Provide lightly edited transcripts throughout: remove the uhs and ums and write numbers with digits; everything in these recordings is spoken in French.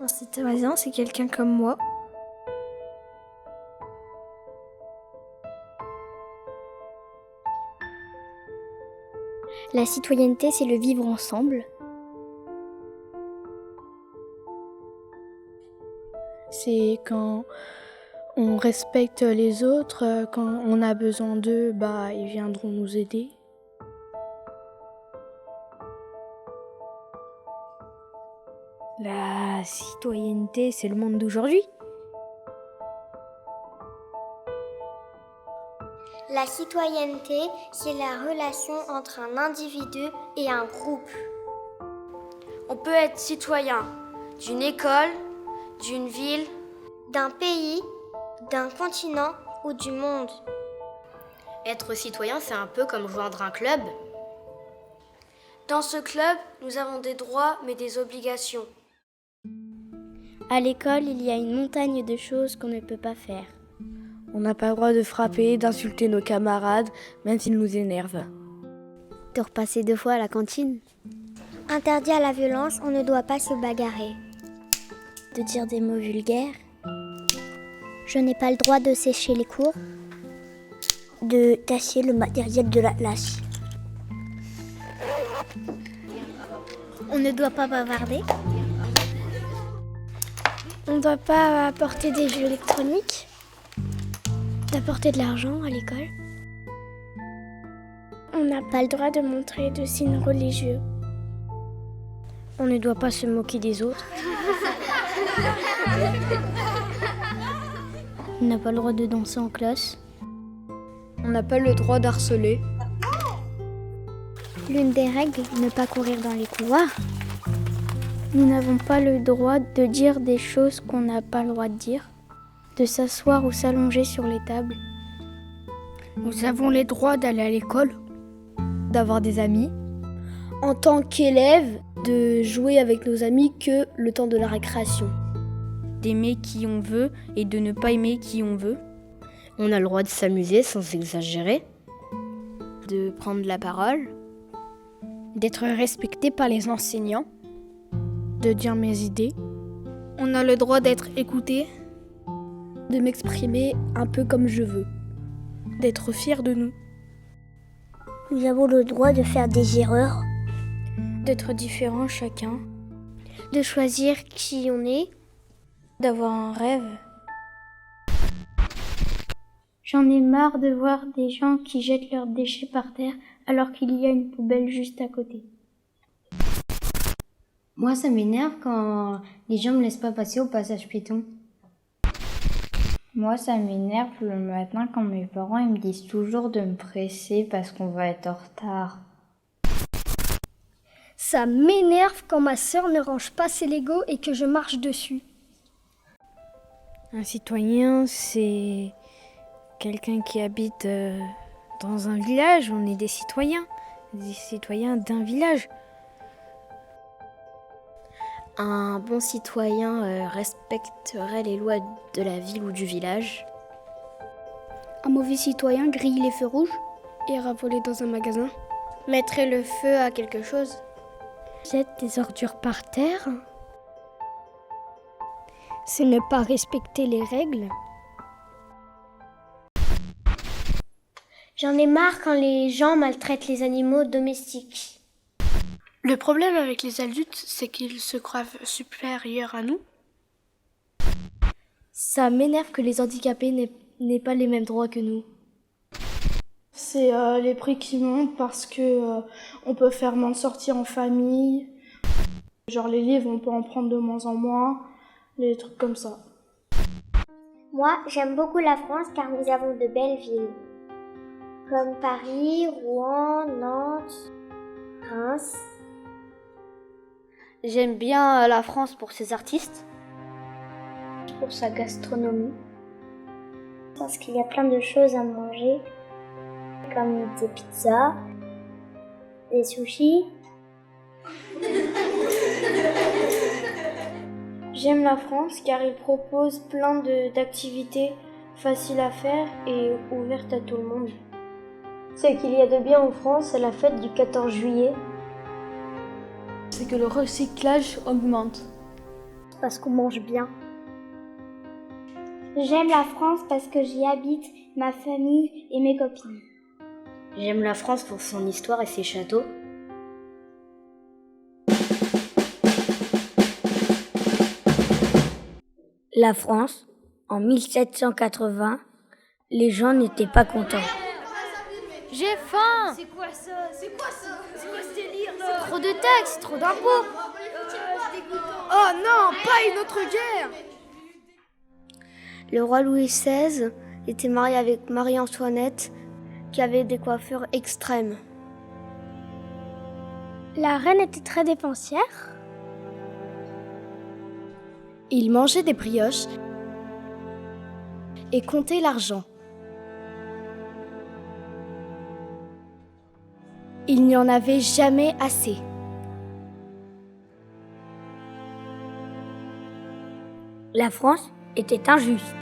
Un citoyen, c'est quelqu'un comme moi. La citoyenneté, c'est le vivre ensemble. C'est quand on respecte les autres, quand on a besoin d'eux, ils viendront nous aider. La citoyenneté, c'est le monde d'aujourd'hui. La citoyenneté, c'est la relation entre un individu et un groupe. On peut être citoyen d'une école, d'une ville, D'un pays, d'un continent ou du monde. Être citoyen, c'est un peu comme joindre un club. Dans ce club, nous avons des droits mais des obligations. À l'école, il y a une montagne de choses qu'on ne peut pas faire. On n'a pas le droit de frapper, d'insulter nos camarades, même s'ils nous énervent. De repasser 2 fois à la cantine. Interdit à la violence, on ne doit pas se bagarrer. De dire des mots vulgaires. Je n'ai pas le droit de sécher les cours. De tâcher le matériel de la classe. On ne doit pas bavarder. On ne doit pas apporter des jeux électroniques. D'apporter de l'argent à l'école. On n'a pas le droit de montrer de signes religieux. On ne doit pas se moquer des autres. On n'a pas le droit de danser en classe. On n'a pas le droit d'harceler. L'une des règles, ne pas courir dans les couloirs. Nous n'avons pas le droit de dire des choses qu'on n'a pas le droit de dire. De s'asseoir ou s'allonger sur les tables. Nous avons les droits d'aller à l'école, d'avoir des amis. En tant qu'élève, de jouer avec nos amis que le temps de la récréation. D'aimer qui on veut et de ne pas aimer qui on veut. On a le droit de s'amuser sans exagérer. De prendre la parole. D'être respecté par les enseignants. De dire mes idées. On a le droit d'être écouté. De m'exprimer un peu comme je veux. D'être fier de nous. Nous avons le droit de faire des erreurs. D'être différents chacun. De choisir qui on est. D'avoir un rêve. J'en ai marre de voir des gens qui jettent leurs déchets par terre alors qu'il y a une poubelle juste à côté. Moi, ça m'énerve quand les gens me laissent pas passer au passage piéton. Moi, ça m'énerve le matin quand mes parents ils me disent toujours de me presser parce qu'on va être en retard. Ça m'énerve quand ma sœur ne range pas ses Legos et que je marche dessus. Un citoyen, c'est quelqu'un qui habite dans un village. On est des citoyens d'un village. Un bon citoyen respecterait les lois de la ville ou du village. Un mauvais citoyen grille les feux rouges. Ira voler dans un magasin. Mettrait le feu à quelque chose. Jette des ordures par terre. C'est ne pas respecter les règles. J'en ai marre quand les gens maltraitent les animaux domestiques. Le problème avec les adultes, c'est qu'ils se croient supérieurs à nous. Ça m'énerve que les handicapés n'aient pas les mêmes droits que nous. C'est les prix qui montent parce que on peut faire moins de sorties en famille. Genre les livres, on peut en prendre de moins en moins. Les trucs comme ça. Moi, j'aime beaucoup la France car nous avons de belles villes. Comme Paris, Rouen, Nantes, Reims. J'aime bien la France pour ses artistes. Pour sa gastronomie. Parce qu'il y a plein de choses à manger. Comme des pizzas, des sushis. J'aime la France car il propose plein d'activités faciles à faire et ouvertes à tout le monde. Ce qu'il y a de bien en France, c'est la fête du 14 juillet. C'est que le recyclage augmente. parce qu'on mange bien. J'aime la France parce que j'y habite, ma famille et mes copines. J'aime la France pour son histoire et ses châteaux. La France, en 1780, les gens n'étaient pas contents. J'ai faim! C'est quoi ça? C'est quoi ce délire là? Trop de taxes, trop d'impôts! Oh non, pas une autre guerre! Le roi Louis XVI était marié avec Marie-Antoinette, qui avait des coiffures extrêmes. La reine était très dépensière. Il mangeait des brioches et comptait l'argent. Il n'y en avait jamais assez. La France était injuste.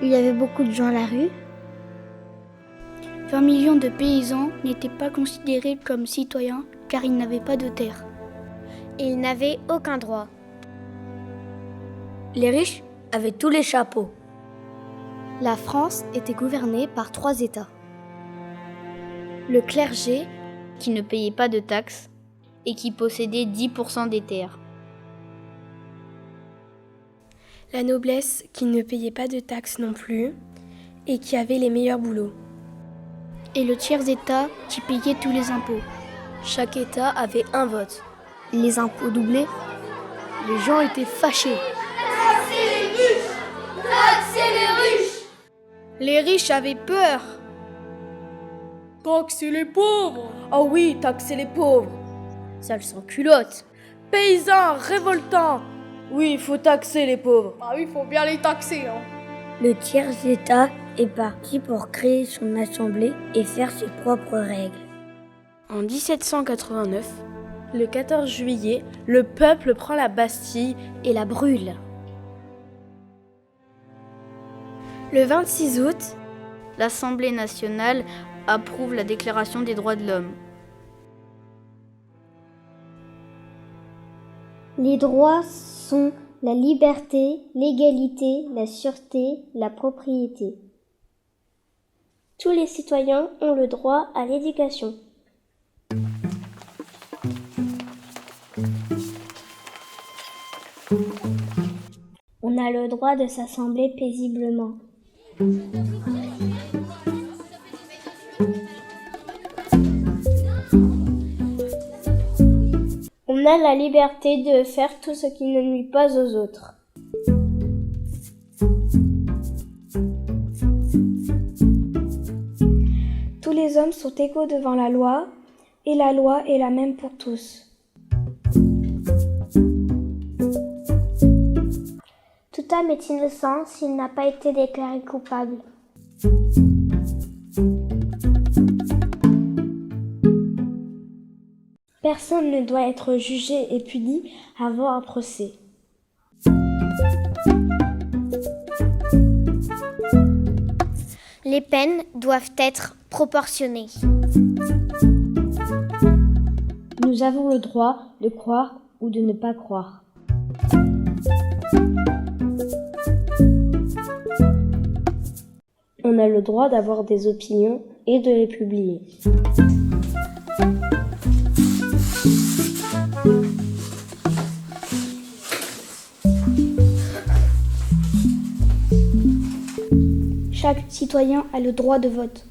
Il y avait beaucoup de gens à la rue. 20 millions de paysans n'étaient pas considérés comme citoyens car ils n'avaient pas de terre. Ils n'avaient aucun droit. Les riches avaient tous les chapeaux. La France était gouvernée par 3 États. Le clergé, qui ne payait pas de taxes et qui possédait 10% des terres. La noblesse, qui ne payait pas de taxes non plus et qui avait les meilleurs boulots. Et le tiers-État qui payait tous les impôts. Chaque État avait un vote. Les impôts doublés. Les gens étaient fâchés. Les riches avaient peur. Taxer les pauvres! Oh oui, taxer les pauvres! Sales sans culottes. Paysans révoltants! Oui, il faut taxer les pauvres. Ah oui, il faut bien les taxer, hein. Le tiers-État est parti pour créer son assemblée et faire ses propres règles. En 1789, le 14 juillet, le peuple prend la Bastille et la brûle. Le 26 août, l'Assemblée nationale approuve la Déclaration des droits de l'homme. Les droits sont la liberté, l'égalité, la sûreté, la propriété. Tous les citoyens ont le droit à l'éducation. On a le droit de s'assembler paisiblement. On a la liberté de faire tout ce qui ne nuit pas aux autres. Tous les hommes sont égaux devant la loi, et la loi est la même pour tous. Tout homme est innocent s'il n'a pas été déclaré coupable. Personne ne doit être jugé et puni avant un procès. Les peines doivent être proportionnées. Nous avons le droit de croire ou de ne pas croire. On a le droit d'avoir des opinions et de les publier. Chaque citoyen a le droit de vote.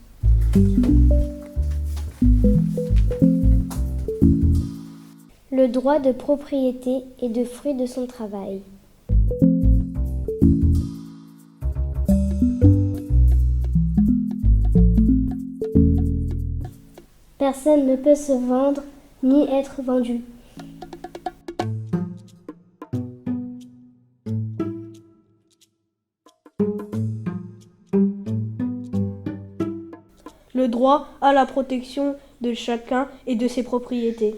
Le droit de propriété est de fruit de son travail. Personne ne peut se vendre ni être vendu. Le droit à la protection de chacun et de ses propriétés.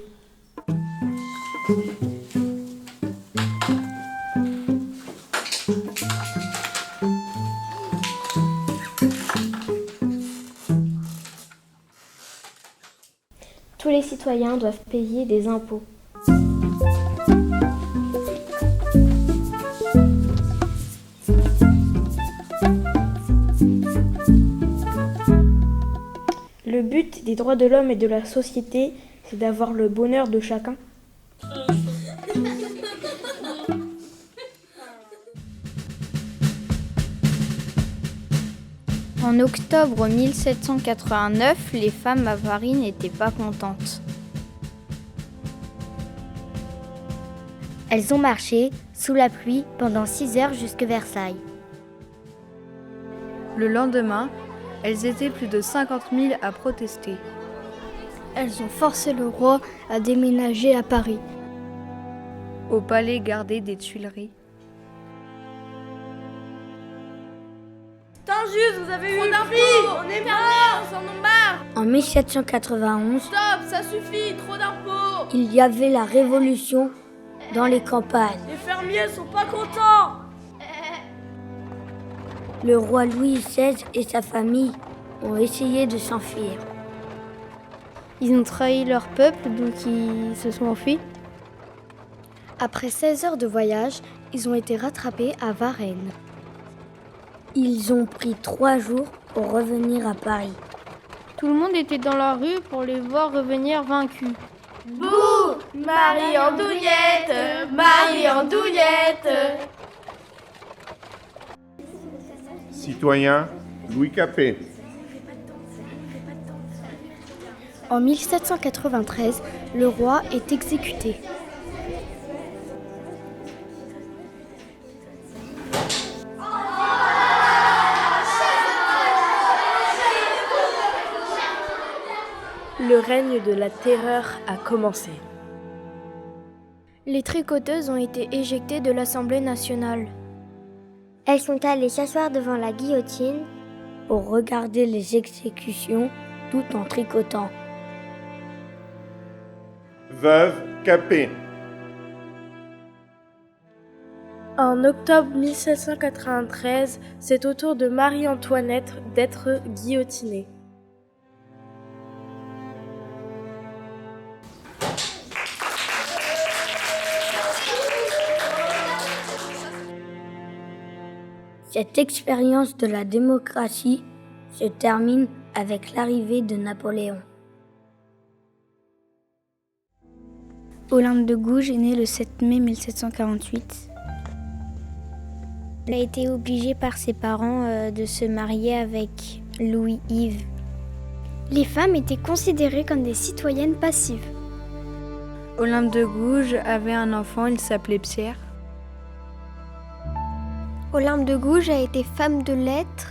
Tous les citoyens doivent payer des impôts. but des droits de l'homme et de la société, c'est d'avoir le bonheur de chacun. En octobre 1789, les femmes à Paris n'étaient pas contentes. Elles ont marché sous la pluie pendant 6 heures jusqu'à Versailles. Le lendemain, elles étaient plus de 50 000 à protester. Elles ont forcé le roi à déménager à Paris. Au palais gardé des Tuileries. C'est injuste, vous avez eu trop d'impôts. On est marre, on s'en a marre. En 1791, Stop, ça suffit, trop d'impôts. il y avait la révolution dans les campagnes. Les fermiers sont pas contents. Le roi Louis XVI et sa famille ont essayé de s'enfuir. Ils ont trahi leur peuple, donc ils se sont enfuis. Après 16 heures de voyage, ils ont été rattrapés à Varennes. Ils ont pris 3 jours pour revenir à Paris. Tout le monde était dans la rue pour les voir revenir vaincus. Bouh, Marie-Andouillette, Marie-Andouillette. Citoyen Louis Capet. En 1793, le roi est exécuté. Le règne de la terreur a commencé. Les tricoteuses ont été éjectées de l'Assemblée nationale. Elles sont allées s'asseoir devant la guillotine pour regarder les exécutions tout en tricotant. Veuve Capet. En octobre 1793, c'est au tour de Marie-Antoinette d'être guillotinée. Cette expérience de la démocratie se termine avec l'arrivée de Napoléon. Olympe de Gouges est née le 7 mai 1748. Elle a été obligée par ses parents de se marier avec Louis-Yves. Les femmes étaient considérées comme des citoyennes passives. Olympe de Gouges avait un enfant, il s'appelait Pierre. Olympe de Gouges a été femme de lettres,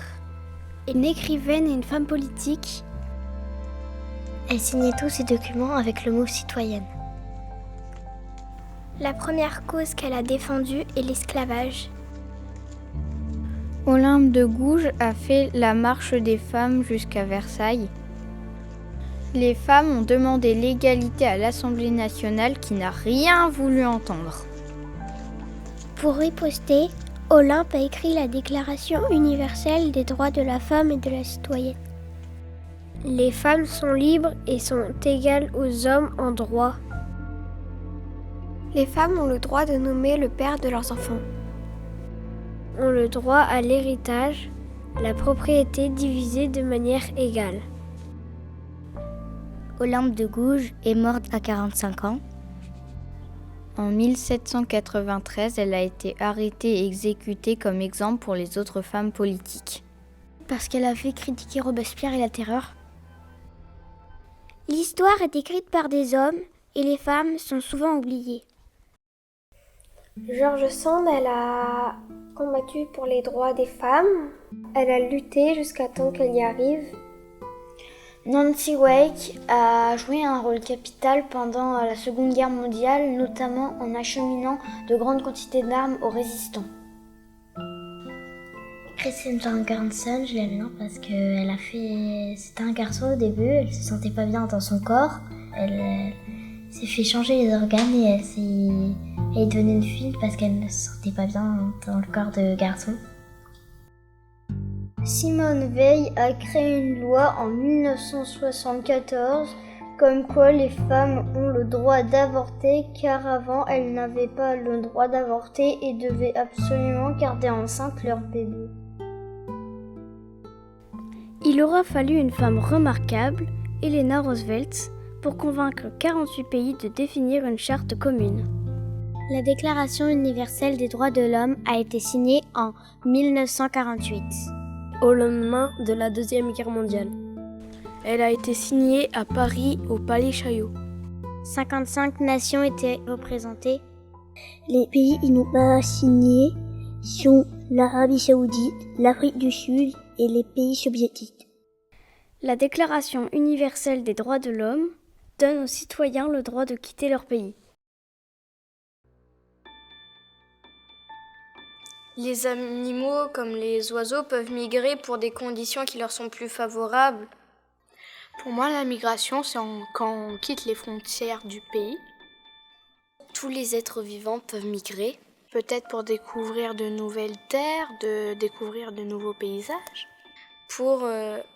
une écrivaine et une femme politique. Elle signait tous ses documents avec le mot citoyenne. La première cause qu'elle a défendue est l'esclavage. Olympe de Gouges a fait la marche des femmes jusqu'à Versailles. Les femmes ont demandé l'égalité à l'Assemblée nationale qui n'a rien voulu entendre. Pour riposter, Olympe a écrit la Déclaration universelle des droits de la femme et de la citoyenne. Les femmes sont libres et sont égales aux hommes en droit. Les femmes ont le droit de nommer le père de leurs enfants. Ont le droit à l'héritage, la propriété divisée de manière égale. Olympe de Gouges est morte à 45 ans. En 1793, elle a été arrêtée et exécutée comme exemple pour les autres femmes politiques. Parce qu'elle avait critiqué Robespierre et la terreur. L'histoire est écrite par des hommes et les femmes sont souvent oubliées. George Sand, elle a combattu pour les droits des femmes. Elle a lutté jusqu'à temps qu'elle y arrive. Nancy Wake a joué un rôle capital pendant la Seconde Guerre mondiale, notamment en acheminant de grandes quantités d'armes aux résistants. Christine Jorgensen, je l'aime bien parce que c'était un garçon au début, elle se sentait pas bien dans son corps. Elle s'est fait changer les organes et elle est devenue une fille parce qu'elle ne se sentait pas bien dans le corps de garçon. Simone Veil a créé une loi en 1974 comme quoi les femmes ont le droit d'avorter car avant elles n'avaient pas le droit d'avorter et devaient absolument garder enceinte leur bébé. Il aura fallu une femme remarquable, Eleanor Roosevelt pour convaincre 48 pays de définir une charte commune. La Déclaration universelle des droits de l'homme a été signée en 1948. Au lendemain de la Deuxième Guerre mondiale. Elle a été signée à Paris au Palais Chaillot. 55 nations étaient représentées. Les pays qui n'ont pas signé sont l'Arabie Saoudite, l'Afrique du Sud et les pays soviétiques. La Déclaration universelle des droits de l'homme donne aux citoyens le droit de quitter leur pays. Les animaux, comme les oiseaux, peuvent migrer pour des conditions qui leur sont plus favorables. Pour moi, la migration, c'est quand on quitte les frontières du pays. Tous les êtres vivants peuvent migrer. Peut-être pour découvrir de nouvelles terres, de découvrir de nouveaux paysages. Pour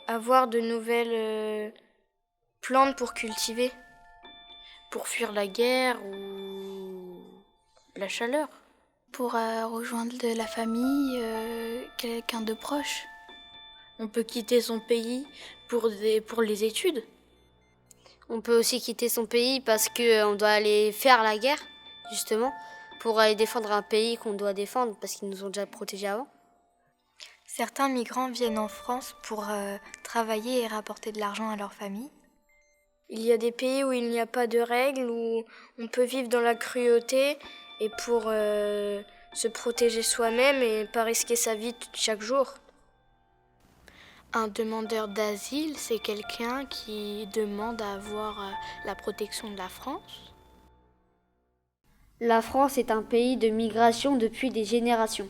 avoir de nouvelles plantes pour cultiver. Pour fuir la guerre ou la chaleur. Pour rejoindre de la famille, quelqu'un de proche. On peut quitter son pays pour les études. On peut aussi quitter son pays parce qu'on doit aller faire la guerre, justement, pour aller défendre un pays qu'on doit défendre parce qu'ils nous ont déjà protégés avant. Certains migrants viennent en France pour travailler et rapporter de l'argent à leur famille. Il y a des pays où il n'y a pas de règles, où on peut vivre dans la cruauté et pour se protéger soi-même et pas risquer sa vie chaque jour. Un demandeur d'asile, c'est quelqu'un qui demande à avoir la protection de la France. La France est un pays de migration depuis des générations.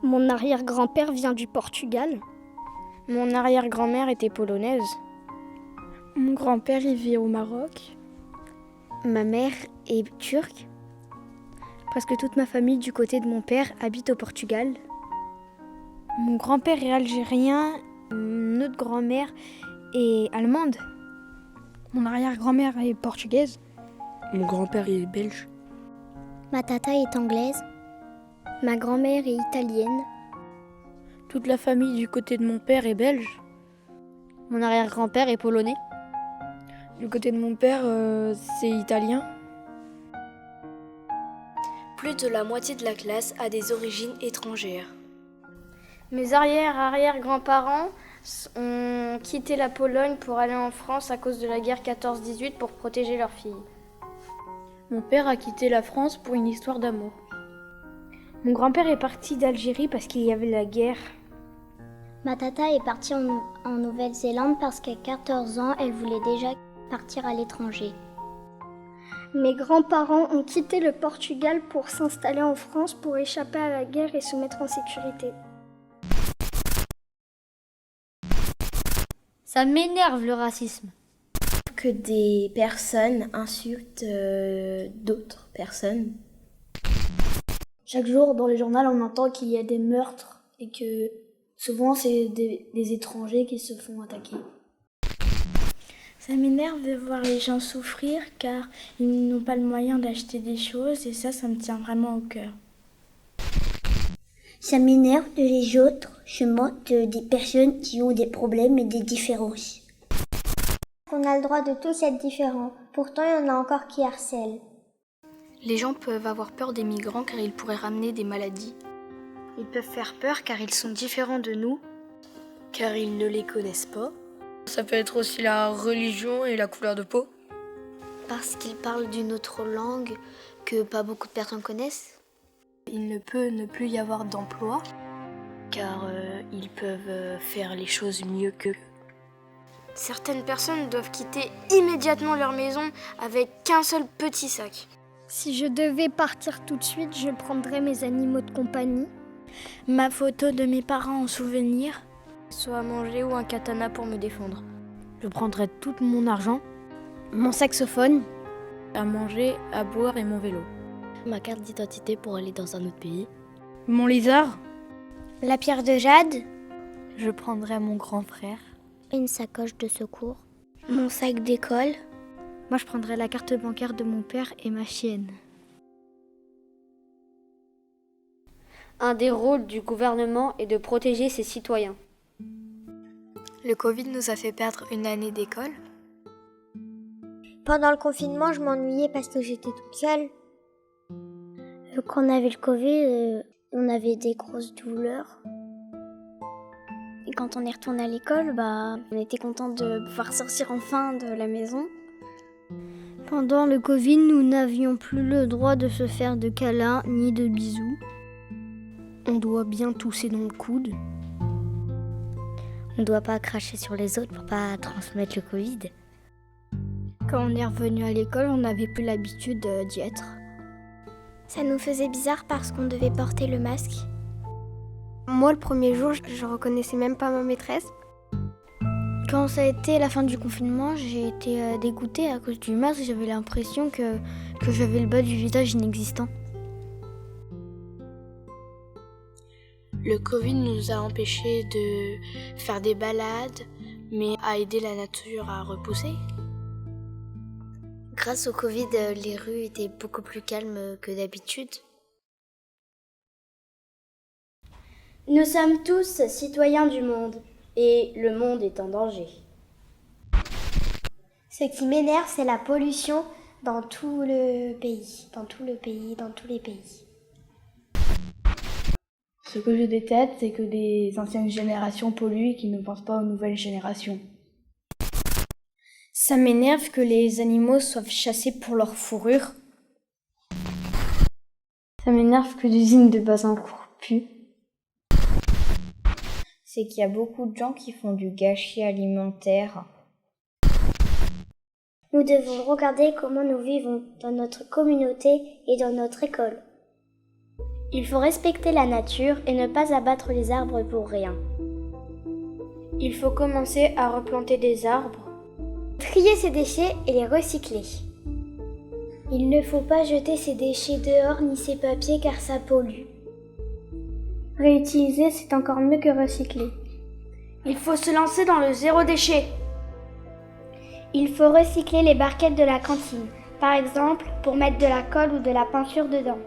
Mon arrière-grand-père vient du Portugal. Mon arrière-grand-mère était polonaise. Mon grand-père, il vit au Maroc. Ma mère est turque. Presque toute ma famille du côté de mon père habite au Portugal. Mon grand-père est algérien, notre grand-mère est allemande. Mon arrière-grand-mère est portugaise. Mon grand-père est belge. Ma tata est anglaise. Ma grand-mère est italienne. Toute la famille du côté de mon père est belge. Mon arrière-grand-père est polonais. Du côté de mon père, c'est italien. Plus de la moitié de la classe a des origines étrangères. Mes arrière-arrière-grands-parents ont quitté la Pologne pour aller en France à cause de la guerre 14-18 pour protéger leurs filles. Mon père a quitté la France pour une histoire d'amour. Mon grand-père est parti d'Algérie parce qu'il y avait la guerre. Ma tata est partie en Nouvelle-Zélande parce qu'à 14 ans, elle voulait déjà partir à l'étranger. Mes grands-parents ont quitté le Portugal pour s'installer en France pour échapper à la guerre et se mettre en sécurité. Ça m'énerve le racisme. Que des personnes insultent d'autres personnes. Chaque jour, dans le journal, on entend qu'il y a des meurtres et que souvent, c'est des étrangers qui se font attaquer. Ça m'énerve de voir les gens souffrir car ils n'ont pas le moyen d'acheter des choses et ça me tient vraiment au cœur. Ça m'énerve de les autres se moquent des personnes qui ont des problèmes et des différences. On a le droit de tous être différents, pourtant il y en a encore qui harcèlent. Les gens peuvent avoir peur des migrants car ils pourraient ramener des maladies. Ils peuvent faire peur car ils sont différents de nous, car ils ne les connaissent pas. Ça peut être aussi la religion et la couleur de peau. Parce qu'ils parlent d'une autre langue que pas beaucoup de personnes connaissent. Il ne peut ne plus y avoir d'emploi, car ils peuvent faire les choses mieux qu'eux. Certaines personnes doivent quitter immédiatement leur maison avec qu'un seul petit sac. Si je devais partir tout de suite, je prendrais mes animaux de compagnie. Ma photo de mes parents en souvenir. Soit à manger ou un katana pour me défendre. Je prendrais tout mon argent. Mon saxophone. À manger, à boire et mon vélo. Ma carte d'identité pour aller dans un autre pays. Mon lézard. La pierre de jade. Je prendrais mon grand frère. Une sacoche de secours. Mon sac d'école. Moi, je prendrais la carte bancaire de mon père et ma chienne. Un des rôles du gouvernement est de protéger ses citoyens. Le Covid nous a fait perdre une année d'école. Pendant le confinement, je m'ennuyais parce que j'étais toute seule. Quand on avait le Covid, on avait des grosses douleurs. Et quand on est retourné à l'école, on était content de pouvoir sortir enfin de la maison. Pendant le Covid, nous n'avions plus le droit de se faire de câlins ni de bisous. On doit bien tousser dans le coude. On ne doit pas cracher sur les autres pour pas transmettre le Covid. Quand on est revenu à l'école, on n'avait plus l'habitude d'y être. Ça nous faisait bizarre parce qu'on devait porter le masque. Moi, le premier jour, je reconnaissais même pas ma maîtresse. Quand ça a été la fin du confinement, j'ai été dégoûtée à cause du masque. J'avais l'impression que j'avais le bas du visage inexistant. Le Covid nous a empêchés de faire des balades, mais a aidé la nature à repousser. Grâce au Covid, les rues étaient beaucoup plus calmes que d'habitude. Nous sommes tous citoyens du monde, et le monde est en danger. Ce qui m'énerve, c'est la pollution dans tout le pays, dans tous les pays. Ce que je déteste, c'est que des anciennes générations polluent et qui ne pensent pas aux nouvelles générations. Ça m'énerve que les animaux soient chassés pour leur fourrure. Ça m'énerve que l'usine de Bazancourt pue. C'est qu'il y a beaucoup de gens qui font du gâchis alimentaire. Nous devons regarder comment nous vivons dans notre communauté et dans notre école. Il faut respecter la nature et ne pas abattre les arbres pour rien. Il faut commencer à replanter des arbres. Trier ses déchets et les recycler. Il ne faut pas jeter ses déchets dehors ni ses papiers car ça pollue. Réutiliser, c'est encore mieux que recycler. Il faut se lancer dans le zéro déchet. Il faut recycler les barquettes de la cantine, par exemple pour mettre de la colle ou de la peinture dedans.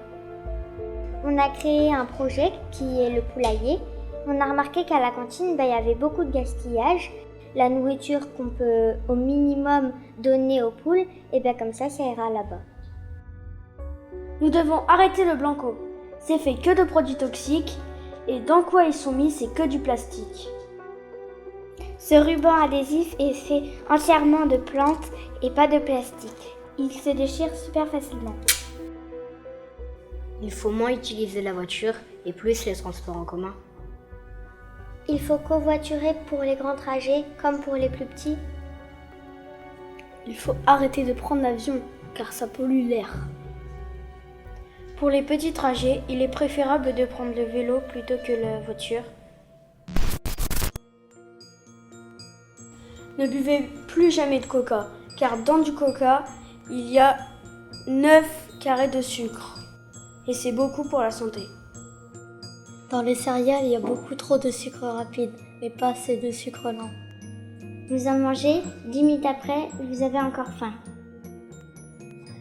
On a créé un projet qui est le poulailler. On a remarqué qu'à la cantine, il y avait beaucoup de gaspillage. La nourriture qu'on peut au minimum donner aux poules, et comme ça ira là-bas. Nous devons arrêter le blanco. C'est fait que de produits toxiques et dans quoi ils sont mis, c'est que du plastique. Ce ruban adhésif est fait entièrement de plantes et pas de plastique. Il se déchire super facilement. Il faut moins utiliser la voiture et plus les transports en commun. Il faut covoiturer pour les grands trajets comme pour les plus petits. Il faut arrêter de prendre l'avion car ça pollue l'air. Pour les petits trajets, il est préférable de prendre le vélo plutôt que la voiture. Ne buvez plus jamais de coca car dans du coca, il y a 9 carrés de sucre et c'est beaucoup pour la santé. Dans les céréales, il y a beaucoup trop de sucre rapide, mais pas assez de sucre lent. Vous en mangez, 10 minutes après, vous avez encore faim.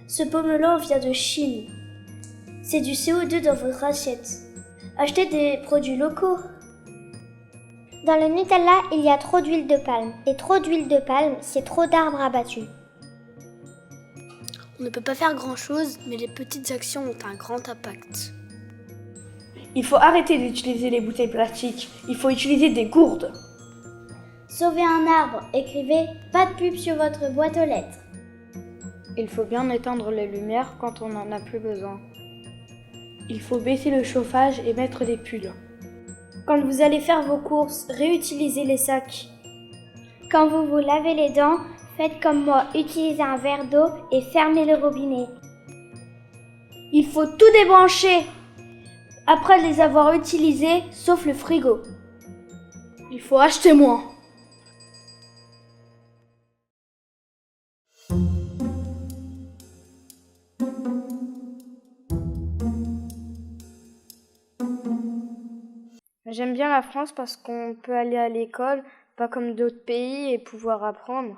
Ce pommelon vient de Chine. C'est du CO2 dans votre assiette. Achetez des produits locaux. Dans le Nutella, il y a trop d'huile de palme. Et trop d'huile de palme, c'est trop d'arbres abattus. On ne peut pas faire grand-chose, mais les petites actions ont un grand impact. Il faut arrêter d'utiliser les bouteilles plastiques. Il faut utiliser des gourdes. Sauvez un arbre. Écrivez « Pas de pub sur votre boîte aux lettres ». Il faut bien éteindre les lumières quand on n'en a plus besoin. Il faut baisser le chauffage et mettre des pulls. Quand vous allez faire vos courses, réutilisez les sacs. Quand vous vous lavez les dents, faites comme moi, utilisez un verre d'eau et fermez le robinet. Il faut tout débrancher après les avoir utilisés, sauf le frigo. Il faut acheter moins. J'aime bien la France parce qu'on peut aller à l'école, pas comme d'autres pays, et pouvoir apprendre.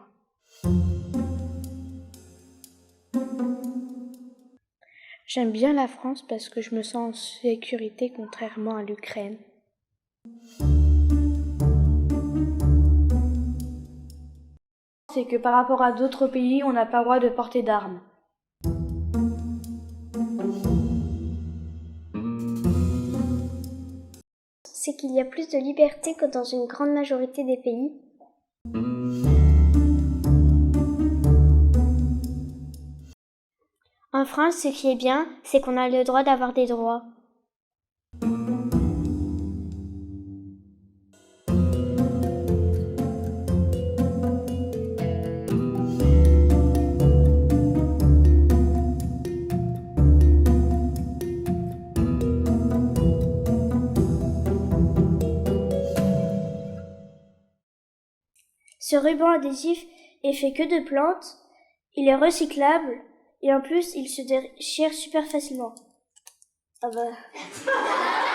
J'aime bien la France parce que je me sens en sécurité contrairement à l'Ukraine. c'est que par rapport à d'autres pays, on n'a pas le droit de porter d'armes. C'est qu'il y a plus de liberté que dans une grande majorité des pays. En France, ce qui est bien, c'est qu'on a le droit d'avoir des droits. Ce ruban adhésif est fait que de plantes, il est recyclable et en plus il se déchire super facilement. Ah bah...